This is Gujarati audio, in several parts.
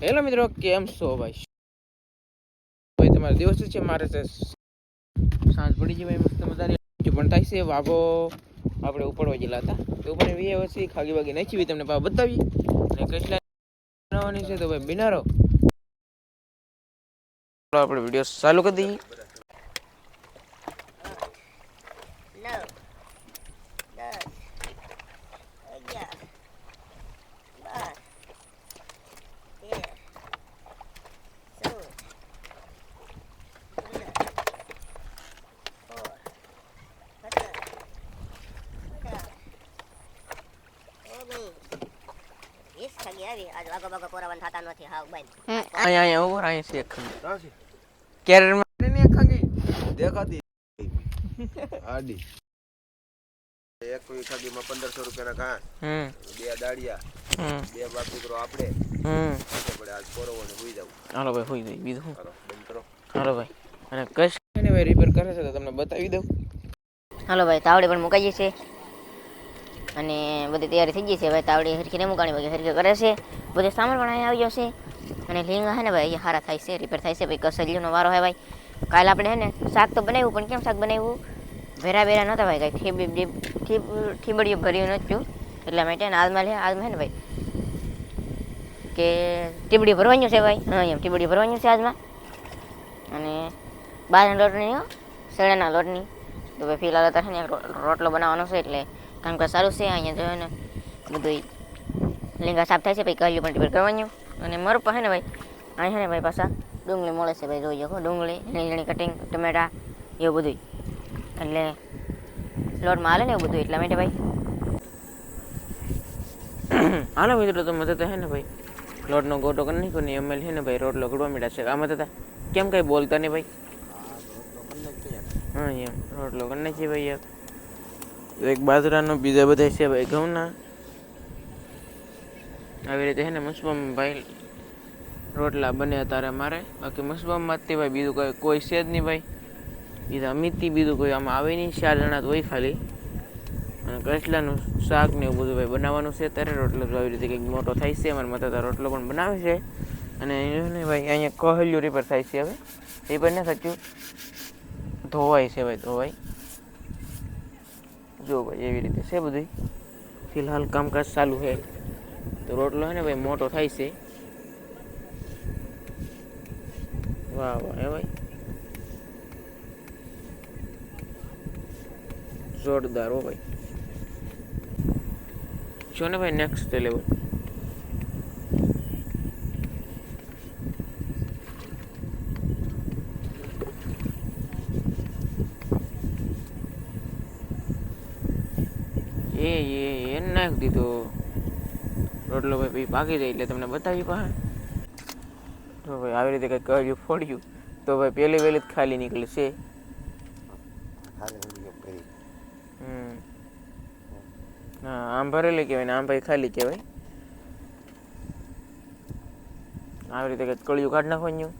હેલો મિત્રો, કેમ છો ભાઈ? ભાઈ તમારો દિવસ છે, મારે છે સાંજ પડી ગઈ ભાઈ, મસ્ત મજાની પણ થાય છે. વાઘો આપણે ઉપડવા ગયેલા હતા તો ઉપર પછી ખાગી વાગી નાખી તમને બતાવી અને કૃષ્ણ બનાવવાની છે. તો ભાઈ બિનારો આપણે વિડીયો ચાલુ કરી દઈએ. અહીંયા ઉપર અહીંયા છે કેરેરમાં ને ખાગી દેખાતી આડી એક ખાગીમાં 1500 રૂપિયાના ઘાસ, બે દાડિયા, બે બાપ દીકરો આપણે પડે આજ કોરવોને હોઈ જાવ. હાલો ભાઈ હોઈ જાય બીજું હાલો બંધ કરો. હાલો ભાઈ અને કશ ને ભાઈ રિપેર કરે છે તો તમને બતાવી દઉં. હાલો ભાઈ તાવડી પણ મુકાઈ છે અને બધી તૈયારી થઈ ગઈ છે. ભાઈ તાવડી હરખી ને મુકાણી ભાઈ હરખી કરે છે. બધો સામાન પણ અહીંયા આવી ગયો છે અને લીંગા હે ને ભાઈ અહીંયા સારા થાય છે, રિપેર થાય છે. ભાઈ કસલીનો વારો હે ભાઈ. કાલે આપણે હે ને શાક તો બનાવ્યું પણ કેમ શાક બનાવ્યું ભેરા ભેરા નહોતા ભાઈ, કાંઈ ઠીબડીઓ ભર્યું નહોતું એટલા માટે ને આજમાં હે ને ભાઈ કે ટીબડી ભરવાનું છે ભાઈ. હા એમ ટીબડી ભરવાનું છે આજમાં અને બારના લોટની શેણાના લોટની. તો ભાઈ ફિલહાલ અત્યારે છે ને રોટલો બનાવવાનો છે એટલે કામકાજ સારું છે. અહીંયા જોયો ને બધું લીંગા સાફ થાય છે ભાઈ, કહ્યું પણ રિપેર કરવાનું અને મરપ છે ને ભાઈ. અહીં છે ને ભાઈ પાછા ડુંગળી મળે છે ભાઈ, જોઈ શકો ડુંગળી ઝીણી કટિંગ ટમેટા એવું બધું એટલે લોટમાં હાલે ને એવું બધું એટલા માટે ભાઈ. હાલો મિત્રો તમે થતા હે ને ભાઈ લોટનો ગોટો કરી નાખ્યો ને એમએલ છે ને ભાઈ રોટલો ઘડવા મીઠા છે. આમાં થતા કેમ કઈ બોલતા નહીં ભાઈ? હા એમ રોટલો કરી નાખીએ ભાઈ યાર. એક બાજરાનો બીજા બધા છે ભાઈ ઘઉંના. આવી રીતે છે ને મસબામ ભાઈ રોટલા બને અત્યારે મારે. બાકી મસબામમાંથી ભાઈ બીજું કોઈ છે જ નહીં ભાઈ. બીજા અમિતથી બીજું કોઈ આમાં આવે નહીં. 4 જણા તો હોય ખાલી અને કસલાનું શાક ને એવું બધું ભાઈ બનાવવાનું છે અત્યારે. રોટલો તો આવી રીતે કંઈક મોટો થાય છે. અમારા માતા રોટલો પણ બનાવે છે અને ને ભાઈ અહીંયા કહલ્યું રિપેર થાય છે. હવે રિપેર ને સાચું ધોવાય છે ભાઈ, ધોવાય જો ભાઈ એવી રીતે છે બધું. ફિલહાલ કામકાજ ચાલુ છે તો રોટલો છે ને ભાઈ મોટો થાય છે. વાહ વાહ હે ભાઈ, જોરદાર હો ભાઈ. જો ને ભાઈ નેક્સ્ટ લેવલ. એ નાખી દીધો રોટલો ભાઈ પાકી જાય એટલે તમને બતાવી પાસે. તો ભાઈ આવી રીતે કંઈક કર્યું ફોડ્યું તો ભાઈ પહેલી વહેલી જ ખાલી નીકળે છે. હા આમ ભરેલી કહેવાય ને આમ ભાઈ ખાલી કહેવાય. આવી રીતે કંઈક કળિયું કાઢી નાખવાનું.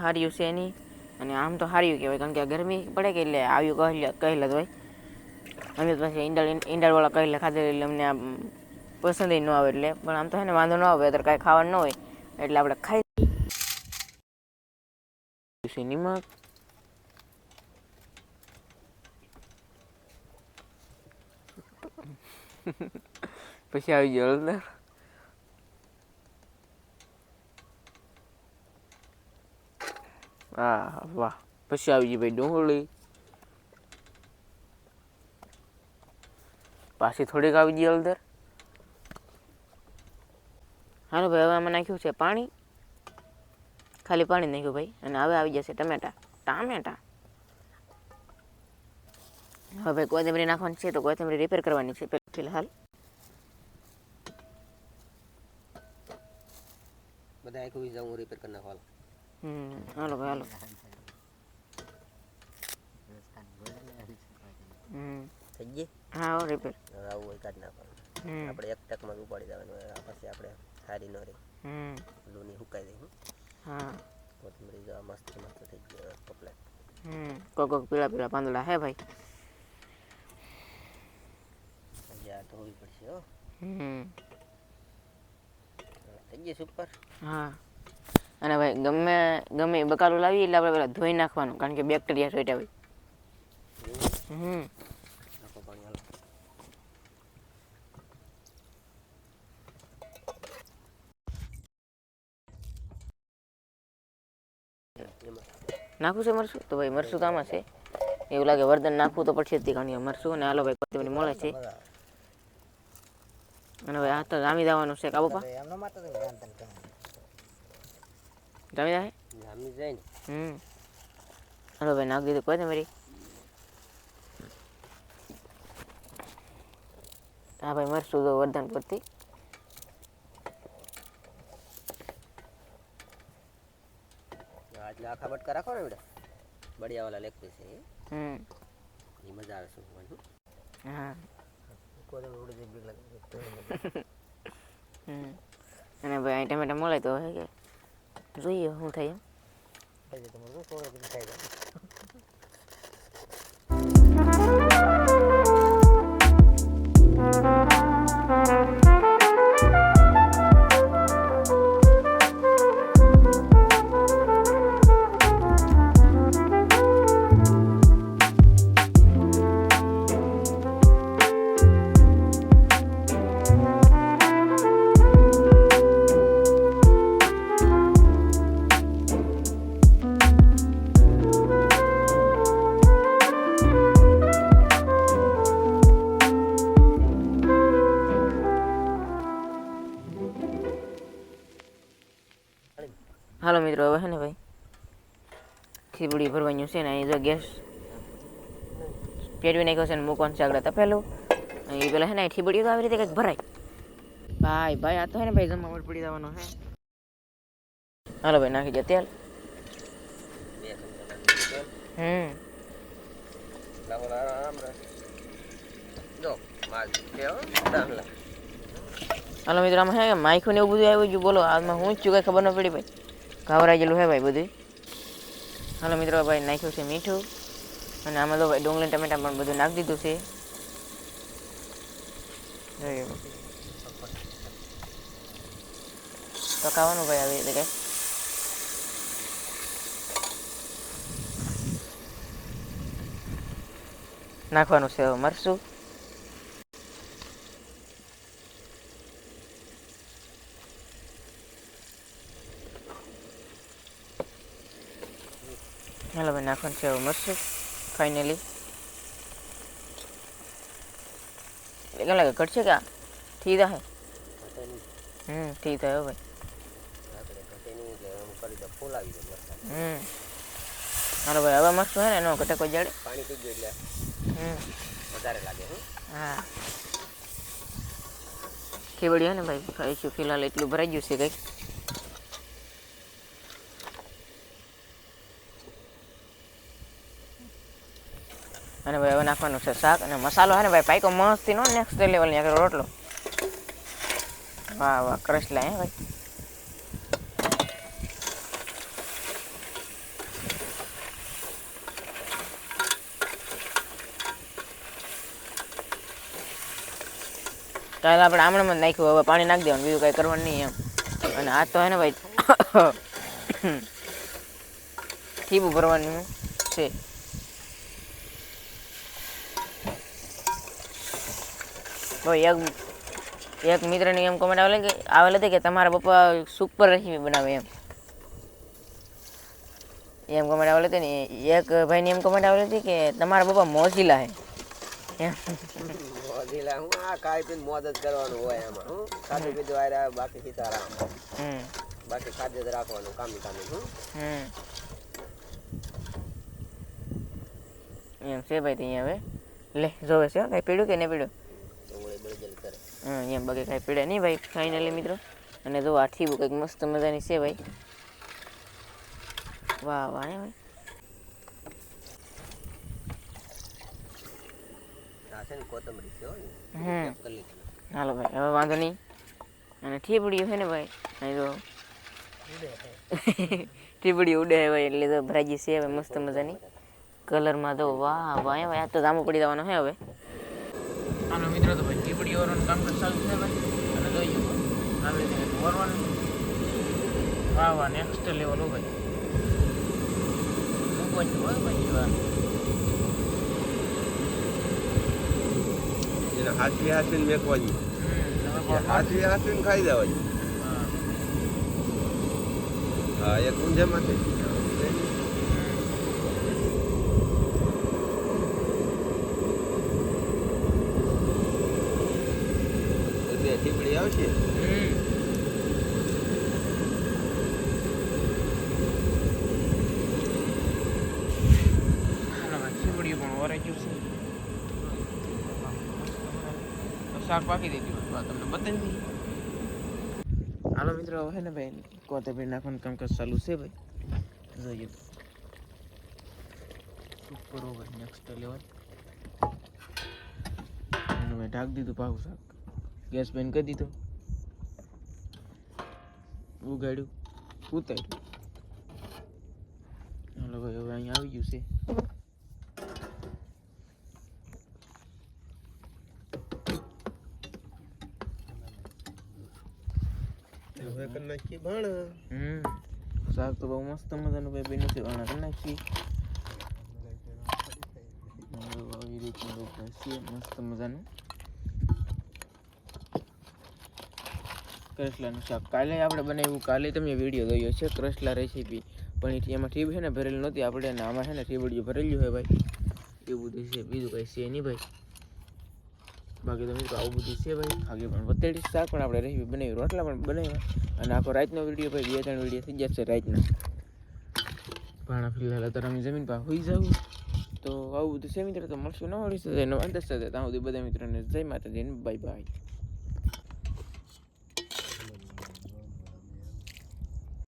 હાર્યું છે નહીં અને આમ તો હાર્યું કહેવાય કારણ કે ગરમી પડે કે એટલે આવ્યું કહેલા જ હોય. અમે તો પછી ઈંડાળવાળા કહેલા ખાધે એટલે અમને આમ પસંદ ન આવે એટલે. પણ આમ તો છે ને વાંધો ન આવે અત્યારે કાંઈ ખાવાનું ન હોય એટલે આપણે ખાઈ નિમક પછી આવી ગયો હળદર. હા વાહ. પછી આવી ગઈ ભાઈ ડુંગળી. પાછી થોડીક આવી ગઈ હળદર. હાલો ભાઈ હવે આમાં નાખ્યું છે પાણી, ખાલી પાણી નાખ્યું ભાઈ અને હવે આવી જશે ટમેટા. હવે ભાઈ કોથમરી નાખવાની છે તો કોથમરી રિપેર કરવાની છે ફિલહાલ. બધા આખું વિઝા હું રિપેર કરી નાખવા. હાલો ભાઈ હાલો. થઈ ગઈ. હા હો રિપેર. હવે આવું હોય કાઢી નાખવાનું. આપણે એક ટકમાં જ ઉપાડી દેવાનું હોય. આ પછી આપણે સારી ન રહી. લૂની સુકાઈ દઈ. હા કોથમરી જો મસ્ત મસ્ત થઈ ગઈ કપલેટ. કોક પીળા પીળા પાંદડા હે ભાઈ. યાર તો હોવી પડશે હો. થઈ ગઈ સુપર. હા અને ભાઈ ગમે બકાલું લાવી એટલે આપણે પેલા ધોઈ નાખવાનું કારણ કે બેક્ટેરિયા સોઈટા હોય. નાખો પાણી હાલો. નાખવું છે મરસું તો ભાઈ મરસું તો આમાં છે એવું લાગે વર્ધન નાખવું તો પડશે જ કારણ કે મરસું અને હાલો ભાઈ કોથમીર મળે છે અને ભાઈ આ તો જામી જવાનું છે કા બાપા જામી જાય જામી જાય ને. હાલો ભાઈ નાખ દીધું કોથમીર. હા ભાઈ મરસું તો વર્ધન પરથી એટલે આખા બટકા રાખો ને બેટા બળિયા વાળા લેગ પીસ એ મજા આવે શું હા અને ભાઈ અહીં ટમેટા મળે તો હે કે જોઈએ શું થાય હાલો મિત્રો હવે છે ને ભાઈ ખીબડી ભરવાનું છે ને અહીં જો ગેસ પેરવી નાખ્યો છે ને મૂકવાનું છે આગળ તપેલું એ પેલા છે ને ખીબડી તો આવી રીતે કંઈક ભરાય ભાઈ આ તો છે ને ભાઈ જમવા પડી જવાનો છે. હાલો ભાઈ નાખી દે તેલ. હાલો મિત્રો આમાં હે માઇખું ને એવું બધું આવ્યું બોલો આમાં હું જ છું કઈ ખબર ન પડી ભાઈ ઘાવરાઈ ગયેલું હે ભાઈ બધું. હાલો મિત્રો ભાઈ નાખ્યું છે મીઠું અને આમાં તો ભાઈ ડુંગળી ટમેટા પણ બધું નાખી દીધું છે. પકાવવાનું ભાઈ આવી રીતે કઈ નાખવાનું છે મરચું હાલો ભાઈ નાખવાનું છે મરચું ફાઇનલી કેમ લાગે ઘટશે કે થઈ જાય થઈ થાય ભાઈ હાલો ભાઈ હવે મરચું હે ને એનો ઘટે કોઈ જડે પાણી પી ગયું એટલે વધારે લાગે. હા ખીબડી હે ને ભાઈ ખાઈશું ફિલહાલ એટલું ભરાઈ ગયું છે કંઈક. અને ભાઈ હવે નાખવાનું છે શાક અને મસાલો હે ને ભાઈ પાઈકો મસ્તી નો નેક્સ્ટ લેવલની આગળ રોટલો વાહ વાહ કરસલા હે ભાઈ. ચાલ આપણે આમણામાં જ નાખ્યું હવે પાણી નાખી દેવાનું બીજું કાંઈ કરવાનું નહીં એમ. અને આ તો હે ને ભાઈ ઠીબું ભરવાનું છે. ભાઈ એક મિત્રની એમ કોમેન્ટ આવેલી હતી કે તમારા પપ્પા સુપર રેસીપી બનાવે એમ કોમેન્ટ આવેલી હતી ને એક ભાઈની એમ કોમેન્ટ આવેલી હતી કે તમારા પપ્પા મોજીલા હે એમ. મોજીલા હું આ ખાઈ પીને મોજ જ કરવાનું હોય એમાં હું ખાધું પીધું આયરા બાકી સીતારામ બાકી ખાદ્ય જ રાખવાનું કામી એમ છે ભાઈ અહીંયા હવે લે જોવે છે કઈ પીડ્યું કે નહીં પીડ્યું એમ બાકી કાંઈ પીડે નહીં ભાઈ ફાઇનલી મિત્રો. અને જો આ ઠીબું કંઈક મસ્ત મજાની છે ભાઈ વાહ વાહ હે ભાઈ આ છે ને કોથમરી છે હો હમ કરી લીધી હાલો ભાઈ હવે વાંધો નહીં અને ઠીપડીઓ છે ને ભાઈ અહીં તો ઠીપડી ઉડે છે ભાઈ એટલે તો ભરાજી છે હવે મસ્ત મજાની કલરમાં તો વાહ ભાઈ ભાઈ આ તો જામો પડી જવાનો છે હવે હાલો મિત્રો તો ભાઈ ટીપડી ઓરવાનું કામ ચાલુ છે ભાઈ અને જોઈએ આવી રીતે ઓરવાનું વાહ વાહ નેક્સ્ટ લેવલ હો ભાઈ મૂકવા છે ભાઈ વાહ એને હાથીને મેકવાની હાથીને ખાઈ જવાની હા એક ઊંઝામાંથી ટીપડી આવશે ટીપડી પણ ઓરાઈ ગયું છે શાક પાકી દીધી તમને બતાવી દઈએ હાલો મિત્રો હવે ને ભાઈ કોથમીર નાખવાનું કામકાજ ચાલુ છે ભાઈ જોઈએ સુપર હો ભાઈ નેક્સ્ટ લેવલ ભાઈ ઢાક દીધું પાકું શાક ગેસ બંધ કરી દીધો ઉગાડ્યું ઉતાર્યું હાલો ભાઈ હવે અહીંયા આવી ગયું છે શાક તો બહુ મસ્ત મજાનું ભાઈ બન્યું છે ભાણા કરી નાખીએ આવી રીતનું છે મસ્ત મજાનું કરસલાનું શાક કાલે આપણે બનાવ્યું કાલે તમે વિડીયો જોયો છે કરસલા રેસીપી પણ એમાં ટીબ છે ને ભરેલી નહોતી આપણે ને આમાં છે ને ટીબડીયું ભરેલું હોય ભાઈ એવું બધું છે બીજું કંઈ છે નહીં ભાઈ બાકી તો મિત્રો આવું બધું છે ભાઈ આગળ પણ વતેડી શાક પણ આપણે રેસીપી બનાવી રોટલા પણ બનાવ્યા અને આખો રાતનો વિડીયો ભાઈ 2-3 વિડીયો થઈ જશે રાતના ભાણા ફિલહાલ અત્યારે અમે જમીન પાસે હોઈ જાવ તો આવું બધું છે મિત્રો તો મળશું ન મળીશું નવા દસ સાથે ત્યાં સુધી બધા મિત્રોને જય માતાજી બાય બાય